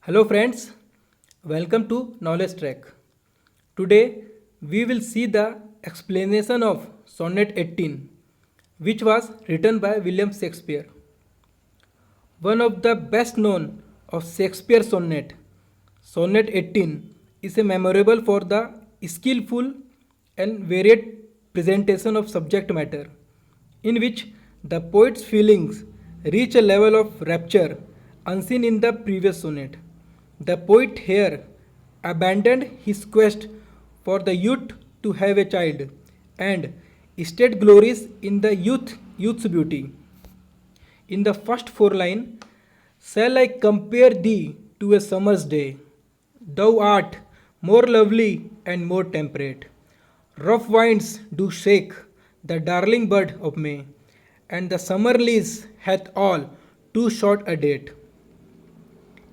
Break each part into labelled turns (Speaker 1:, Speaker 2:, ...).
Speaker 1: Hello friends, welcome to Knowledge Track. Today we will see the explanation of Sonnet 18, which was written by William Shakespeare. One of the best known of Shakespeare's sonnet, Sonnet 18, is a memorable for the skillful and varied presentation of subject matter, in which the poet's feelings reach a level of rapture unseen in the previous sonnet. The poet here abandoned his quest for the youth to have a child and instead glories in the youth's beauty. In the first four lines, shall I compare thee to a summer's day? Thou art more lovely and more temperate. Rough winds do shake the darling bud of May, and the summer lease hath all too short a date.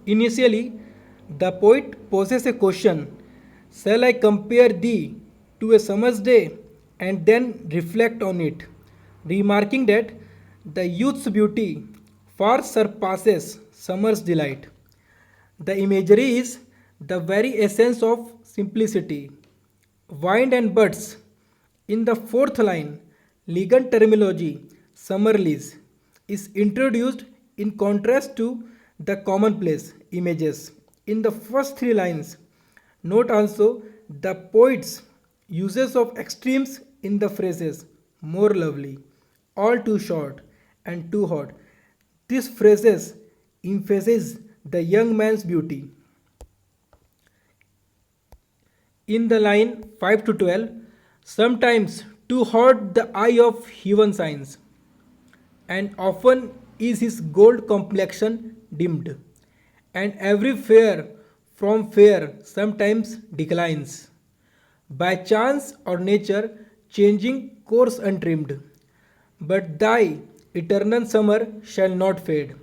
Speaker 1: Initially, the poet poses a question: shall I compare thee to a summer's day? And then reflect on it, remarking that the youth's beauty far surpasses summer's delight. The imagery is the very essence of simplicity. Wind and buds. In the fourth line, legal terminology, summer lease, is introduced in contrast to the commonplace images. In the first three lines, note also the poet's uses of extremes in the phrases more lovely, all too short, and too hot. These phrases emphasize the young man's beauty. In the line 5 to 12, sometimes too hot the eye of heaven shines, and often is his gold complexion dimmed, and every fair from fair sometimes declines, by chance or nature changing course untrimmed. But thy eternal summer shall not fade,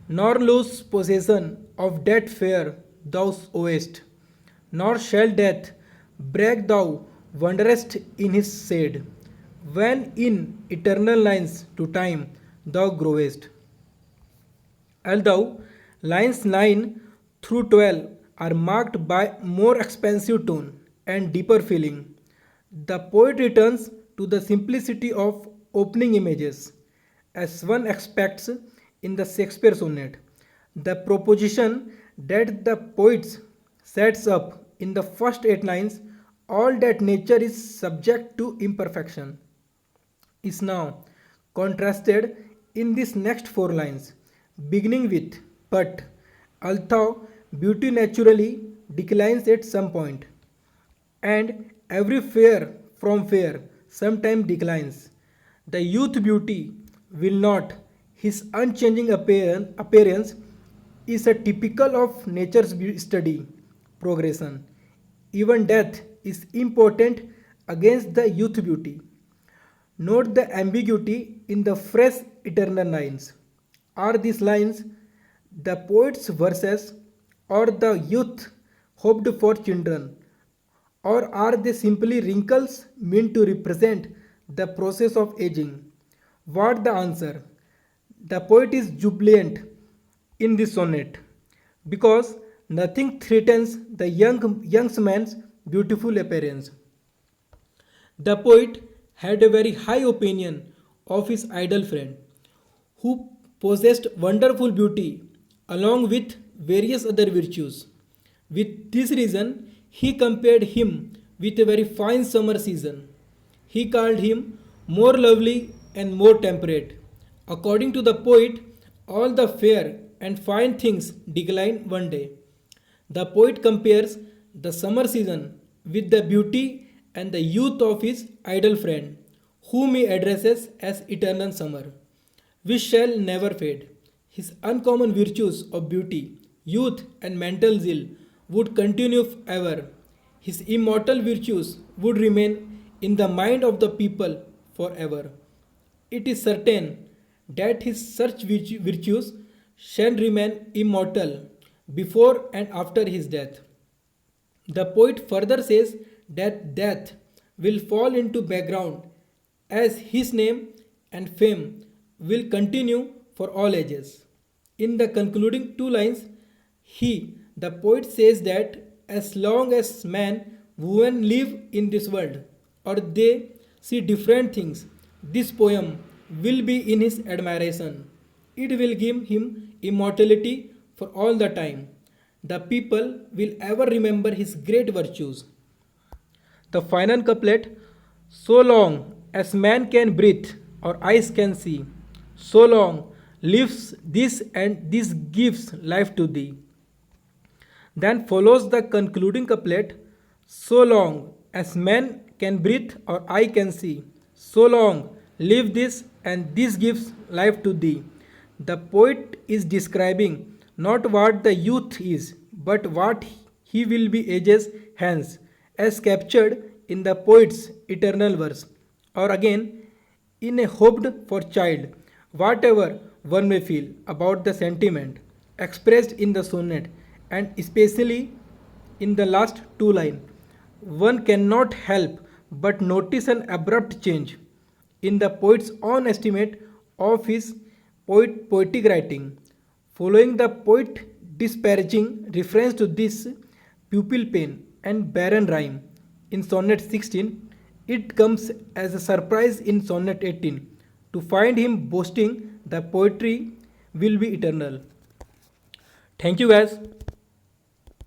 Speaker 1: nor lose possession of that fair thou owest, nor shall death break thou wanderest in his shade, when in eternal lines to time thou growest. Although lines 9 through 12 are marked by more expansive tone and deeper feeling, the poet returns to the simplicity of opening images, as one expects in the Shakespeare sonnet. The proposition that the poet sets up in the first eight lines, all that nature is subject to imperfection, is now contrasted in these next four lines, beginning with but, although beauty naturally declines at some point, and every fair from fair sometime declines. The youth beauty will not, his unchanging appearance is a typical of nature's study, progression. Even death is important against the youth beauty. Note the ambiguity in the fresh eternal lines. Are these lines the poet's verses or the youth hoped for children? Or are they simply wrinkles meant to represent the process of aging? What the answer? The poet is jubilant in this sonnet because nothing threatens the young man's beautiful appearance. The poet had a very high opinion of his idle friend, who possessed wonderful beauty along with various other virtues. With this reason, he compared him with a very fine summer season. He called him more lovely and more temperate. According to the poet, all the fair and fine things decline one day. The poet compares the summer season with the beauty and the youth of his idle friend, whom he addresses as eternal summer, which shall never fade. His uncommon virtues of beauty, youth, and mental zeal would continue ever. His immortal virtues would remain in the mind of the people forever. It is certain that his such virtues shall remain immortal before and after his death. The poet further says that death will fall into background as his name and fame will continue for all ages. In the concluding two lines, he, The poet says that as long as man, women live in this world, or they see different things, this poem will be in his admiration. It will give him immortality for all the time. The people will ever remember his great virtues. The final couplet: so long as man can breathe or eyes can see, so long lives this and this gives life to thee. Then follows the concluding couplet: so long as man can breathe or eye can see, so long live this and this gives life to thee. The poet is describing not what the youth is, but what he will be ages hence, as captured in the poet's eternal verse. Or again, in a hoped for child, whatever one may feel about the sentiment expressed in the sonnet, and especially in the last two lines, one cannot help but notice an abrupt change in the poet's own estimate of his poetic writing. Following the poet disparaging reference to this pupil pain and barren rhyme in Sonnet 16, it comes as a surprise in Sonnet 18 to find him boasting the poetry will be eternal. Thank you guys.